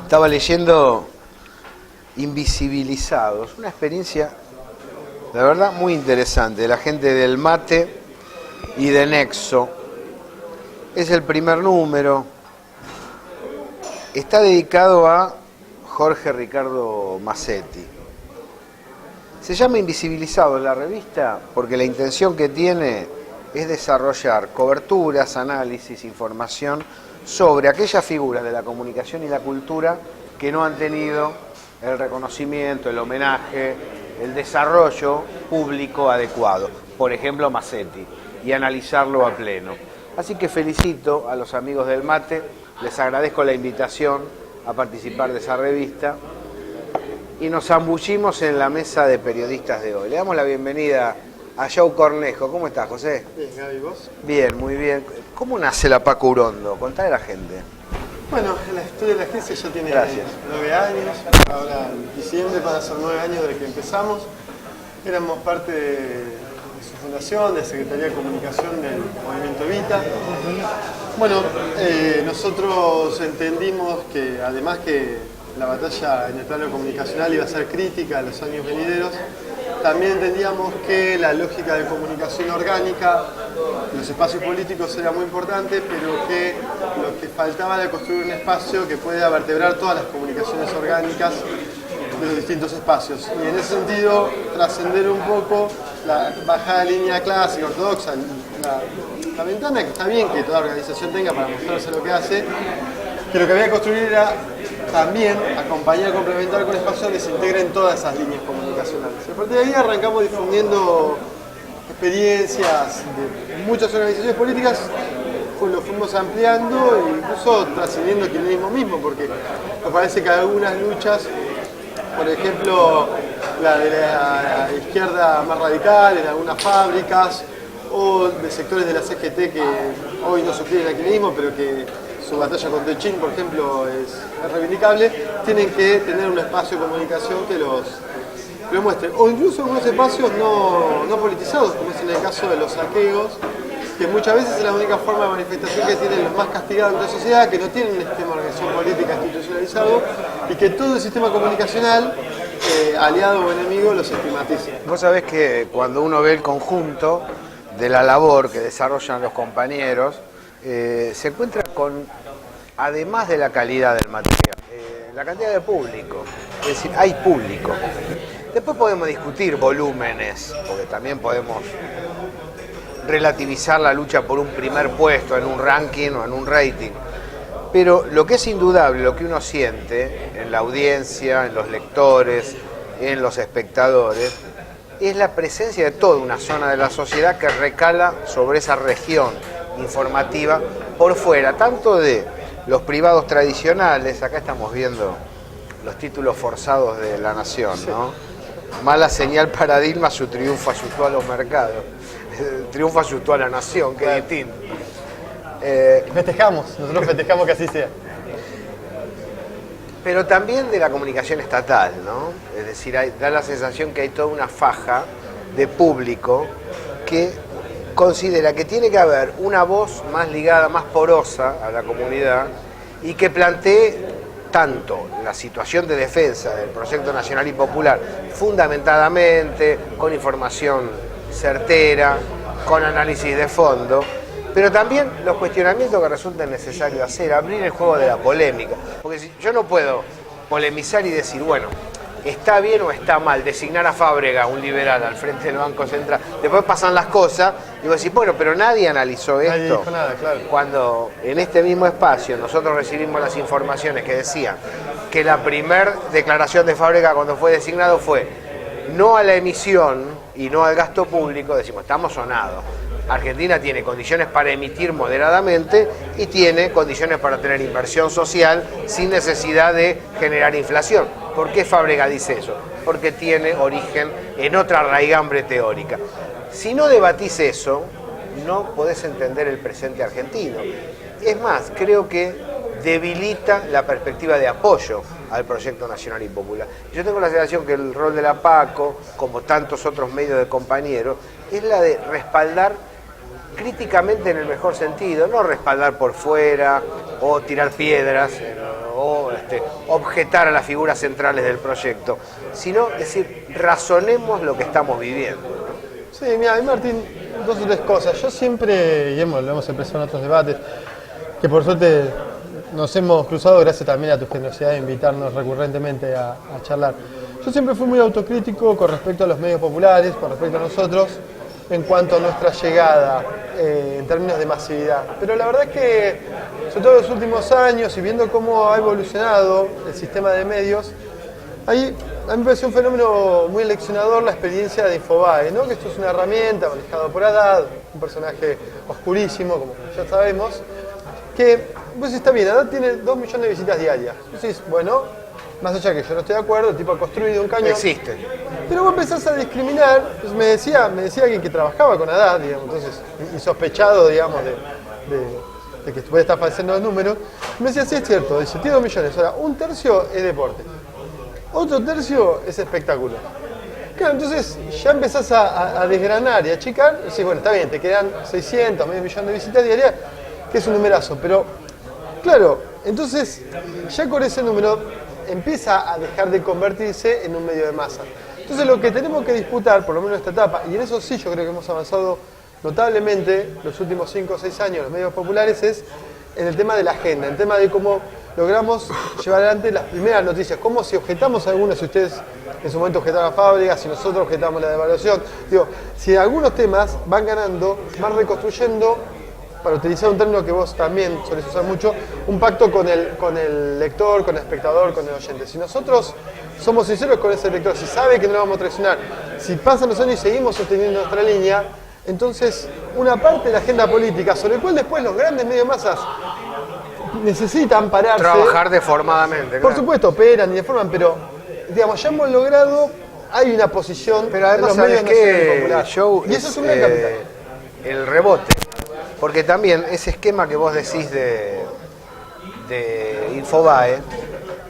Estaba leyendo Invisibilizados, una experiencia, la verdad, muy interesante, de la gente del Mate y de Nexo. Es el primer número. Está dedicado a Jorge Ricardo Massetti. Se llama Invisibilizados la revista porque la intención que tiene es desarrollar coberturas, análisis, información sobre aquellas figuras de la comunicación y la cultura que no han tenido el reconocimiento, el homenaje, el desarrollo público adecuado. Por ejemplo, Massetti, y analizarlo a pleno. Así que felicito a los amigos del Mate, les agradezco la invitación a participar de esa revista y nos zambullimos en la mesa de periodistas de hoy. Le damos la bienvenida a Joe Cornejo. ¿Cómo estás, José? Bien, Gaby, ¿vos? Bien, muy bien. ¿Cómo nace la Paco Urondo? Contale a la gente. Bueno, la historia de la agencia ya tiene Gracias. 9 años, ahora en diciembre van a ser 9 años desde que empezamos. Éramos parte de su fundación, de Secretaría de Comunicación del Movimiento Evita. Bueno, nosotros entendimos que además que la batalla en el plano comunicacional iba a ser crítica en los años venideros, también entendíamos que la lógica de comunicación orgánica, los espacios políticos era muy importante, pero que lo que faltaba era construir un espacio que pueda vertebrar todas las comunicaciones orgánicas de los distintos espacios. Y en ese sentido, trascender un poco la bajada línea clásica, ortodoxa, la ventana que está bien que toda organización tenga para mostrarse lo que hace, que lo que había que construir era también acompañar, complementar con espacios donde se integren todas esas líneas comunicacionales. A partir de ahí arrancamos difundiendo experiencias de muchas organizaciones políticas, lo fuimos ampliando e incluso trascendiendo el kirchnerismo mismo, porque nos parece que algunas luchas, por ejemplo, la de la izquierda más radical en algunas fábricas, o de sectores de la CGT que hoy no suscriben al kirchnerismo, pero que su batalla contra el Chin, por ejemplo, es reivindicable, tienen que tener un espacio de comunicación que los muestre. O incluso algunos espacios no politizados, como es en el caso de los saqueos, que muchas veces es la única forma de manifestación que tienen los más castigados de la sociedad, que no tienen un sistema de organización política institucionalizado y que todo el sistema comunicacional, aliado o enemigo, los estigmatiza. Vos sabés que cuando uno ve el conjunto de la labor que desarrollan los compañeros, se encuentra con, además de la calidad del material, la cantidad de público. Es decir, hay público. Después podemos discutir volúmenes, porque también podemos relativizar la lucha por un primer puesto en un ranking o en un rating. Pero lo que es indudable, lo que uno siente en la audiencia, en los lectores, en los espectadores, es la presencia de toda una zona de la sociedad que recala sobre esa región informativa por fuera, tanto de los privados tradicionales. Acá estamos viendo los títulos forzados de La Nación, ¿no? Mala señal para Dilma, su triunfo asustó a los mercados. El triunfo asustó a la nación, que es distinto. Nosotros festejamos que así sea. Pero también de la comunicación estatal, ¿no? Es decir, da la sensación que hay toda una faja de público que considera que tiene que haber una voz más ligada, más porosa a la comunidad y que plantee tanto la situación de defensa del proyecto nacional y popular fundamentadamente, con información certera, con análisis de fondo, pero también los cuestionamientos que resulten necesarios hacer, abrir el juego de la polémica. Porque si yo no puedo polemizar y decir, bueno, está bien o está mal designar a Fábrega, un liberal, al frente del Banco Central. Después pasan las cosas y vos decís, bueno, pero nadie analizó esto. Nadie dijo nada, claro. Cuando en este mismo espacio nosotros recibimos las informaciones que decían que la primer declaración de Fábrega cuando fue designado fue no a la emisión y no al gasto público, decimos, estamos sonados. Argentina tiene condiciones para emitir moderadamente y tiene condiciones para tener inversión social sin necesidad de generar inflación. ¿Por qué Fábrega dice eso? Porque tiene origen en otra raigambre teórica. Si no debatís eso, no podés entender el presente argentino. Es más, creo que debilita la perspectiva de apoyo al proyecto nacional y popular. Yo tengo la sensación que el rol de la PACO, como tantos otros medios de compañeros, es la de respaldar críticamente en el mejor sentido, no respaldar por fuera o tirar piedras o objetar a las figuras centrales del proyecto, sino decir, razonemos lo que estamos viviendo. Sí, mira, y Martín, dos o tres cosas. Yo siempre, y lo hemos expresado en otros debates, que por suerte nos hemos cruzado gracias también a tu generosidad de invitarnos recurrentemente a charlar. Yo siempre fui muy autocrítico con respecto a los medios populares, con respecto a nosotros, en cuanto a nuestra llegada en términos de masividad. Pero la verdad es que, sobre todo en los últimos años, y viendo cómo ha evolucionado el sistema de medios, a mí me pareció un fenómeno muy eleccionador la experiencia de Infobae, ¿no? Que esto es una herramienta manejada por Haddad, un personaje oscurísimo, como ya sabemos, que pues está bien, Haddad tiene 2 millones de visitas diarias. Entonces, bueno, más allá que yo no estoy de acuerdo, el tipo ha construido un cañón. Existe. Pero vos empezás a discriminar, pues me decía alguien que trabajaba con Haddad, digamos, entonces, y sospechado, digamos, de que puede estar falseando los números, me decía, sí es cierto, dice, tiene 2 millones, ahora, 1/3 es deporte, otro tercio es espectáculo. Claro, entonces ya empezás a desgranar y a achicar, y decís, bueno, está bien, te quedan 600, medio millón de visitas diarias, que es un numerazo, pero, claro, entonces, ya con ese número empieza a dejar de convertirse en un medio de masa. Entonces lo que tenemos que disputar, por lo menos en esta etapa, y en eso sí yo creo que hemos avanzado notablemente los últimos 5 o 6 años los medios populares, es en el tema de la agenda, en el tema de cómo logramos llevar adelante las primeras noticias, cómo si objetamos algunas, si ustedes en su momento objetaban fábricas, si nosotros objetamos la devaluación, digo, si algunos temas van ganando, van reconstruyendo, para utilizar un término que vos también solés usar mucho, un pacto con el lector, con el espectador, con el oyente. Si nosotros somos sinceros con ese lector, si sabe que no lo vamos a traicionar, si pasan los años y seguimos sosteniendo nuestra línea, entonces una parte de la agenda política, sobre la cual después los grandes medios de masas necesitan pararse. Trabajar deformadamente. Por claro. supuesto, operan y deforman, pero digamos, ya hemos logrado, hay una posición pero además, en los medios ¿sabes qué, populares. Joe? Y eso es un gran capital. El rebote. Porque también ese esquema que vos decís de Infobae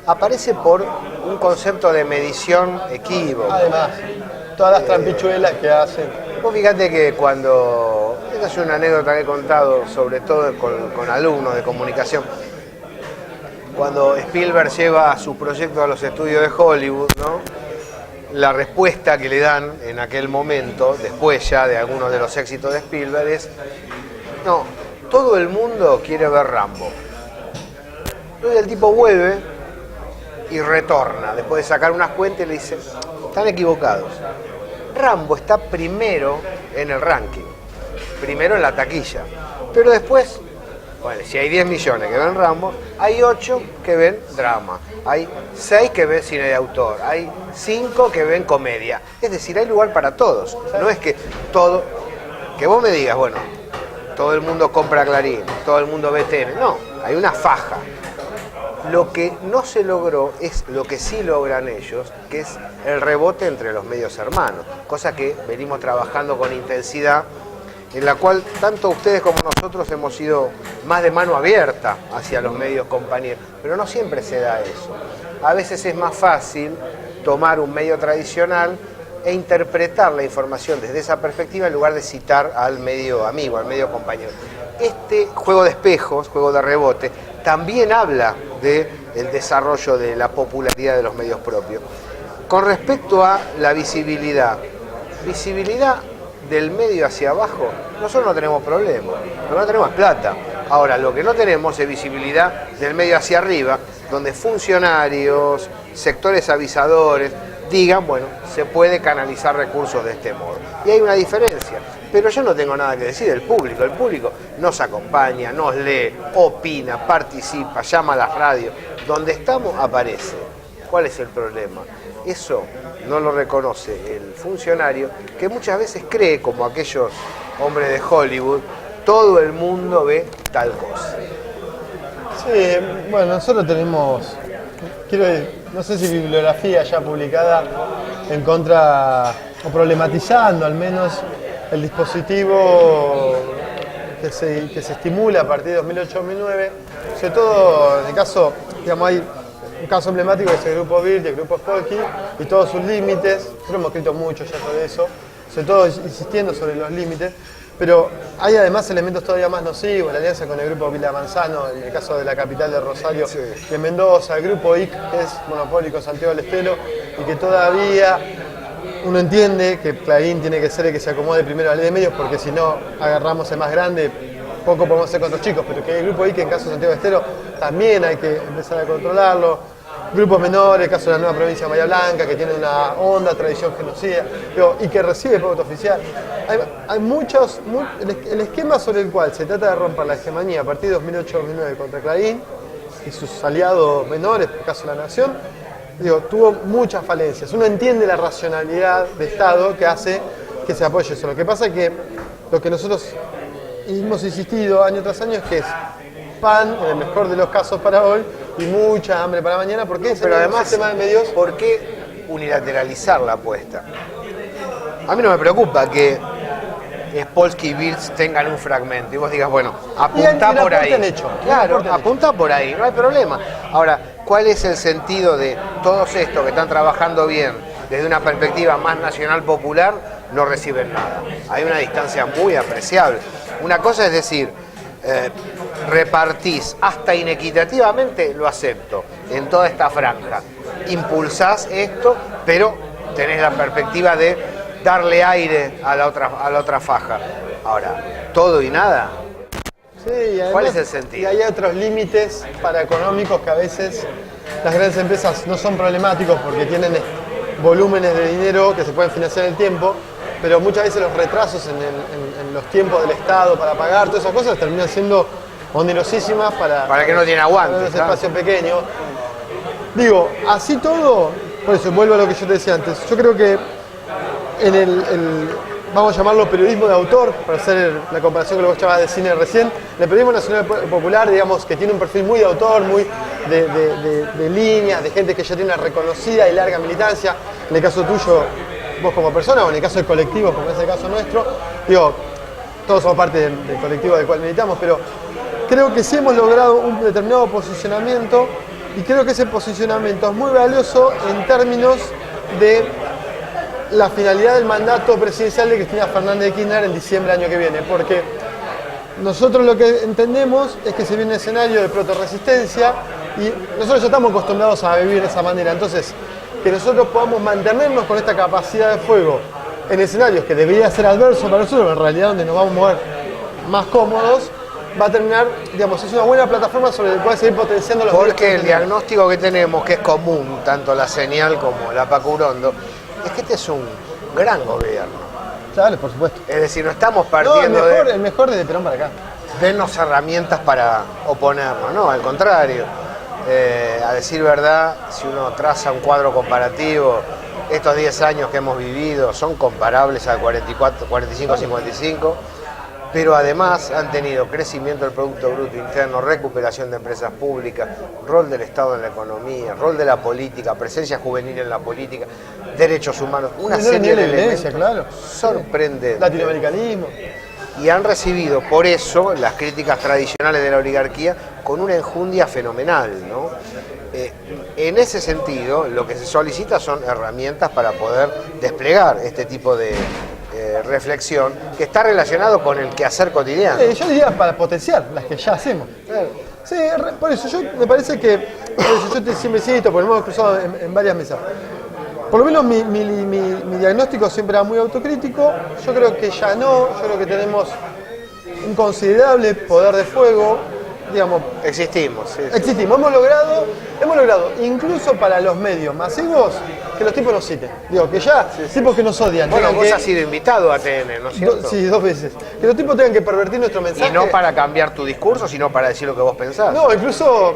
aparece por un concepto de medición equívoco. Además, todas las trampichuelas que hacen. Vos fíjate que cuando, esta es una anécdota que he contado sobre todo con alumnos de comunicación, cuando Spielberg lleva su proyecto a los estudios de Hollywood, ¿no? La respuesta que le dan en aquel momento, después ya de algunos de los éxitos de Spielberg, es: no, todo el mundo quiere ver Rambo. Entonces el tipo vuelve y retorna, después de sacar unas cuentas, y le dice: están equivocados. Rambo está primero en el ranking, primero en la taquilla. Pero después, bueno, si hay 10 millones que ven Rambo, hay 8 que ven drama, hay 6 que ven cine de autor, hay 5 que ven comedia. Es decir, hay lugar para todos. No es que todo, que vos me digas, bueno, todo el mundo compra Clarín, todo el mundo ve tele. No, hay una faja. Lo que no se logró es lo que sí logran ellos, que es el rebote entre los medios hermanos, cosa que venimos trabajando con intensidad, en la cual tanto ustedes como nosotros hemos ido más de mano abierta hacia los medios compañeros, pero no siempre se da eso. A veces es más fácil tomar un medio tradicional e interpretar la información desde esa perspectiva en lugar de citar al medio amigo, al medio compañero. Este juego de espejos, juego de rebote, también habla del desarrollo de la popularidad de los medios propios. Con respecto a la visibilidad del medio hacia abajo, nosotros no tenemos problema, no tenemos plata. Ahora, lo que no tenemos es visibilidad del medio hacia arriba, donde funcionarios, sectores avisadores, digan, bueno, se puede canalizar recursos de este modo. Y hay una diferencia, pero yo no tengo nada que decir del público. El público nos acompaña, nos lee, opina, participa, llama a las radios. Donde estamos aparece. ¿Cuál es el problema? Eso no lo reconoce el funcionario, que muchas veces cree, como aquellos hombres de Hollywood, todo el mundo ve tal cosa. Sí, bueno, nosotros tenemos, no sé si bibliografía ya publicada en contra, o problematizando al menos, el dispositivo que se estimula a partir de 2008-2009, sobre todo en el caso, digamos, hay un caso emblemático que es el grupo Bird y el grupo Spolky y todos sus límites. Nosotros hemos escrito mucho ya sobre eso, sobre todo insistiendo sobre los límites, pero hay además elementos todavía más nocivos, la alianza con el grupo Vila Manzano, en el caso de la capital de Rosario, Sí. de Mendoza, el grupo IC, que es monopólico Santiago del Estero, y que todavía uno entiende que Clarín tiene que ser el que se acomode primero a la ley de medios, porque si no agarramos el más grande, poco podemos hacer con los chicos, pero que el grupo IC, en caso de Santiago del Estero, también hay que empezar a controlarlo. Grupos menores, el caso de la nueva provincia de Bahía Blanca, que tiene una honda tradición genocida, y que recibe pauta oficial. Hay muchos, el esquema sobre el cual se trata de romper la hegemonía a partir de 2008-2009 contra Clarín y sus aliados menores, por el caso de la Nación, tuvo muchas falencias. Uno entiende la racionalidad de Estado que hace que se apoye eso. Lo que pasa es que lo que nosotros hemos insistido año tras año es que es pan, en el mejor de los casos para hoy, y mucha hambre para mañana, porque es Pero el además, sistema de medios. ¿por qué unilateralizar la apuesta? A mí no me preocupa que Spolsky y Birz tengan un fragmento y vos digas, bueno, apuntá por ahí. Claro, apuntá por ahí, no hay problema. Ahora, ¿cuál es el sentido de todos estos que están trabajando bien desde una perspectiva más nacional popular? No reciben nada. Hay una distancia muy apreciable. Una cosa es decir, repartís hasta inequitativamente, lo acepto, en toda esta franja. Impulsás esto, pero tenés la perspectiva de darle aire a la otra faja. Ahora, todo y nada. Sí, y además, ¿cuál es el sentido? Y hay otros límites paraeconómicos que a veces las grandes empresas no son problemáticos porque tienen volúmenes de dinero que se pueden financiar en el tiempo, pero muchas veces los retrasos en los tiempos del Estado para pagar, todas esas cosas terminan siendo onerosísimas para que no tiene aguante, para los espacios pequeños. Digo, así todo, por eso vuelvo a lo que yo te decía antes, yo creo que en vamos a llamarlo periodismo de autor, para hacer la comparación que vos llamabas de cine recién, el periodismo nacional popular, digamos, que tiene un perfil muy de autor, muy de líneas, de gente que ya tiene una reconocida y larga militancia, en el caso tuyo, vos como persona, o en el caso de colectivos, como es el caso nuestro, digo, todos somos parte del colectivo del cual militamos, pero creo que sí hemos logrado un determinado posicionamiento, y creo que ese posicionamiento es muy valioso en términos de la finalidad del mandato presidencial de Cristina Fernández de Kirchner en diciembre del año que viene, porque nosotros lo que entendemos es que se viene un escenario de protorresistencia y nosotros ya estamos acostumbrados a vivir de esa manera, entonces que nosotros podamos mantenernos con esta capacidad de fuego en escenarios que debería ser adverso para nosotros, pero en realidad donde nos vamos a mover más cómodos, va a terminar, digamos, es una buena plataforma sobre la cual seguir potenciando los medios. Porque el diagnóstico que tenemos, que es común, tanto la señal como la Paco Urondo, es que este es un gran gobierno. Claro, por supuesto. Es decir, no estamos No, partiendo el mejor desde Perón para acá. denos herramientas para oponernos, no, al contrario. A decir verdad, si uno traza un cuadro comparativo, estos 10 años que hemos vivido son comparables al 45-55, pero además han tenido crecimiento del Producto Bruto Interno, recuperación de empresas públicas, rol del Estado en la economía, rol de la política, presencia juvenil en la política, derechos humanos, una serie de elementos claro, sorprendentes. Latinoamericanismo. Y han recibido por eso las críticas tradicionales de la oligarquía con una enjundia fenomenal, ¿no? En ese sentido, lo que se solicita son herramientas para poder desplegar este tipo de reflexión que está relacionado con el quehacer cotidiano. Yo diría para potenciar las que ya hacemos. Claro. Sí, por eso me parece que, por eso yo siempre cito, porque lo hemos cruzado en varias mesas. Por lo menos mi diagnóstico siempre era muy autocrítico. Yo creo que ya no, yo creo que tenemos un considerable poder de fuego, digamos. Existimos, sí. Existimos, hemos logrado, incluso para los medios masivos, que los tipos nos citen. Digo, que ya, tipos que nos odian. Bueno, vos que, has sido invitado a TN, ¿no es cierto? Sí, 2 veces. Que los tipos tengan que pervertir nuestro mensaje. Y no para cambiar tu discurso, sino para decir lo que vos pensás. No, incluso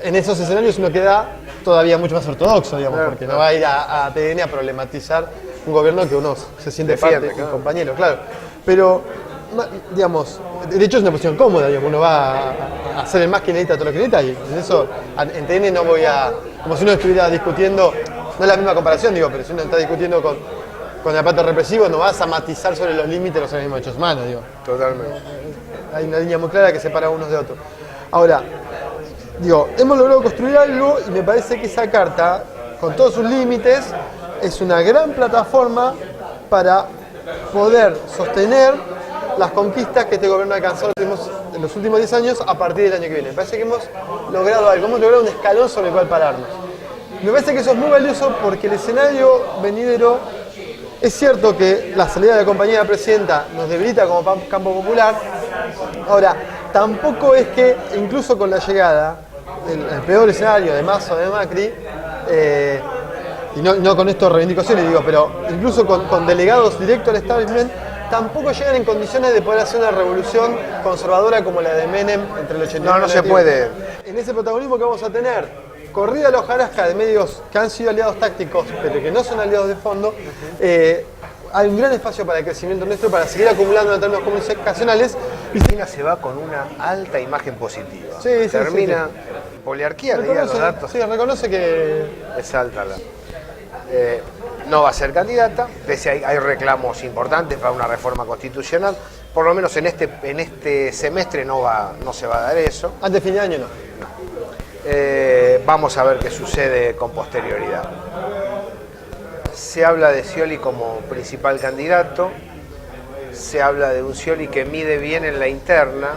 en esos escenarios uno queda todavía mucho más ortodoxo, digamos, Claro, porque claro. no va a ir a TN a problematizar un gobierno que uno se siente Defiende, parte, claro. un compañero, claro. Pero, digamos, de hecho es una posición cómoda, digamos, uno va a hacer el más que necesita todo lo que necesita, y en eso, en TN no voy a, como si uno estuviera discutiendo, no es la misma comparación, digo, pero si uno está discutiendo con el aparato represivo, no vas a matizar sobre los límites de los organismos de derechos humanos, digo. Totalmente. Hay una línea muy clara que separa unos de otros. Ahora, digo, hemos logrado construir algo y me parece que esa carta, con todos sus límites, es una gran plataforma para poder sostener las conquistas que este gobierno ha alcanzado en los últimos 10 años a partir del año que viene. Me parece que hemos logrado algo, hemos logrado un escalón sobre el cual pararnos. Me parece que eso es muy valioso porque el escenario venidero, es cierto que la salida de la compañía de la presidenta nos debilita como campo popular. Ahora, tampoco es que incluso con la llegada, el peor escenario de Massa o de Macri, y no con esto reivindicaciones digo, pero incluso con delegados directos al establishment, tampoco llegan en condiciones de poder hacer una revolución conservadora como la de Menem entre el 89 y el 91. No se puede. En ese protagonismo que vamos a tener, corrida a la hojarasca de medios que han sido aliados tácticos, pero que no son aliados de fondo, hay un gran espacio para el crecimiento nuestro, para seguir acumulando en términos comunicacionales. Y Cristina se va con una alta imagen positiva. Sí, sí, termina sí. Poliarquía, leía los datos. Sí, reconoce que Es alta la... no va a ser candidata, pese a hay reclamos importantes para una reforma constitucional. Por lo menos en este semestre no se va a dar eso. antes de fin de año no. Vamos a ver qué sucede con posterioridad. Se habla de Scioli como principal candidato, se habla de un Scioli que mide bien en la interna,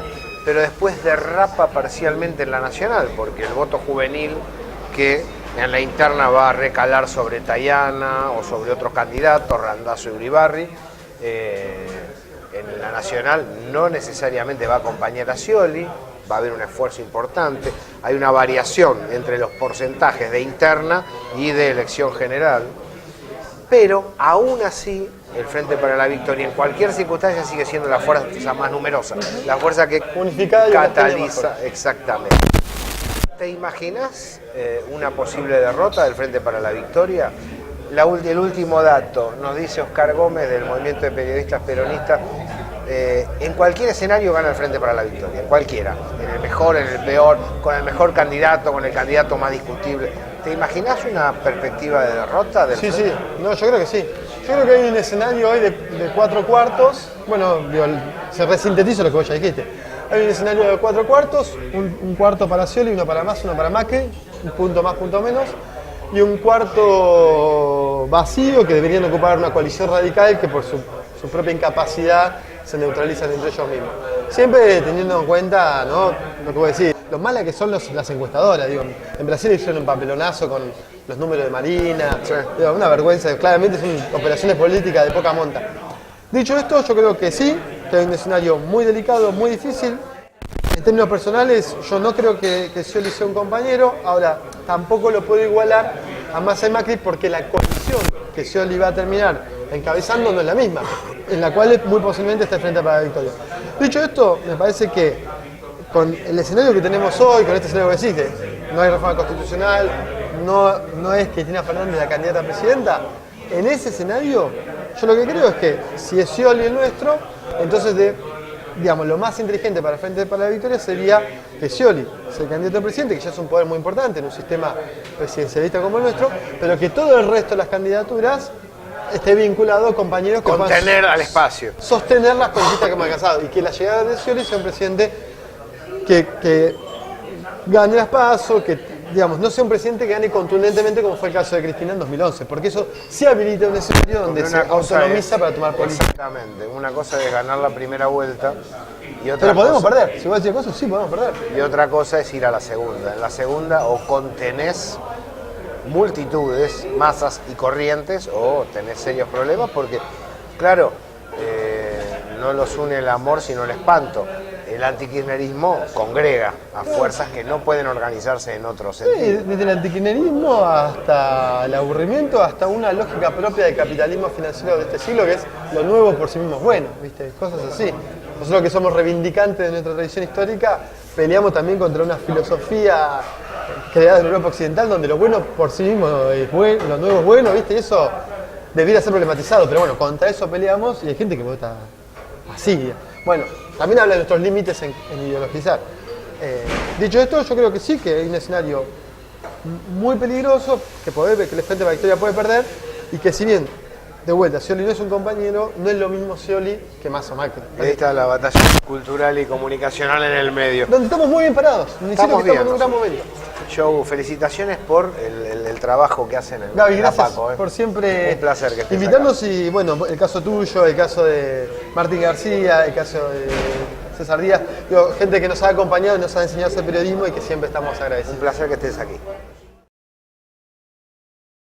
pero después derrapa parcialmente en la nacional, porque el voto juvenil que en la interna va a recalar sobre Tayana o sobre otros candidatos, Randazzo y Uribarri, en la nacional no necesariamente va a acompañar a Scioli. Va a haber un esfuerzo importante, hay una variación entre los porcentajes de interna y de elección general, pero aún así el Frente para la Victoria en cualquier circunstancia sigue siendo la fuerza más numerosa, la fuerza que cataliza exactamente. ¿Te imaginas una posible derrota del Frente para la Victoria? El último dato nos dice Oscar Gómez del Movimiento de Periodistas Peronistas. En cualquier escenario gana el Frente para la Victoria, en cualquiera, en el mejor, en el peor, con el mejor candidato, con el candidato más discutible. ¿Te imaginas una perspectiva de derrota del Frente? Sí, no, yo creo que sí. Yo creo que hay un escenario hoy de 4/4, bueno, se resintetiza lo que vos ya dijiste. Hay un escenario de 4/4, un cuarto para Scioli, uno para Massa, uno para Macri, un punto más, punto menos, y un cuarto vacío que deberían ocupar una coalición radical que por su propia incapacidad se neutralizan entre ellos mismos. Siempre teniendo en cuenta, ¿no?, lo que voy a decir, lo malas que son las encuestadoras. Digo, en Brasil hicieron un papelonazo con los números de Marina, sí. Digo, una vergüenza, claramente son operaciones políticas de poca monta. Dicho esto, yo creo que sí, que hay un escenario muy delicado, muy difícil. En términos personales, yo no creo que Scioli sea un compañero. Ahora, tampoco lo puedo igualar a Massa y Macri porque la coalición que Scioli va a terminar encabezando no es la misma, en la cual muy posiblemente está el Frente para la Victoria. Dicho esto, me parece que con el escenario que tenemos hoy, con este escenario que existe, no hay reforma constitucional, no es Cristina Fernández la candidata a presidenta, en ese escenario yo lo que creo es que si es Scioli el nuestro, entonces digamos, lo más inteligente para el Frente para la Victoria sería que Scioli sea el candidato a presidente, que ya es un poder muy importante en un sistema presidencialista como el nuestro, pero que todo el resto de las candidaturas esté vinculado a compañeros que contener al espacio, sostener las conquistas que hemos alcanzado, y que la llegada de Scioli sea un presidente que gane las PASO, que digamos, no sea un presidente que gane contundentemente como fue el caso de Cristina en 2011, porque eso sí habilita un escenario donde se autonomiza para tomar política. Exactamente, una cosa es ganar la primera vuelta y otra pero podemos cosa, perder, si vos decís cosas, sí podemos perder. Y otra cosa es ir a la segunda. En la segunda o contenés multitudes, masas y corrientes, o tenés serios problemas porque, claro, no los une el amor sino el espanto. El antikirchnerismo congrega a fuerzas que no pueden organizarse en otro sentido. Sí, desde el antikirchnerismo hasta el aburrimiento, hasta una lógica propia del capitalismo financiero de este siglo, que es lo nuevo por sí mismo es bueno, ¿viste? Cosas así. Nosotros que somos reivindicantes de nuestra tradición histórica, peleamos también contra una filosofía creada en Europa Occidental donde lo bueno por sí mismo es bueno, lo nuevo es bueno, ¿viste? Y eso debiera ser problematizado, pero bueno, contra eso peleamos y hay gente que vota así. Bueno, también habla de nuestros límites en ideologizar. Dicho esto, yo creo que sí, que hay un escenario muy peligroso que el Frente para la Victoria puede perder, y que si bien, de vuelta, Scioli no es un compañero, no es lo mismo Scioli que Massa o Macri. Ahí está la batalla cultural y comunicacional en el medio. Donde estamos muy bien parados, estamos en un gran momento. Joe, felicitaciones por el trabajo que hacen en Gaby, la gracias Paco, por siempre un placer que estés invitarnos y bueno, el caso tuyo, el caso de Martín García, el caso de César Díaz, digo, gente que nos ha acompañado y nos ha enseñado a hacer periodismo y que siempre estamos agradecidos. Un placer que estés aquí.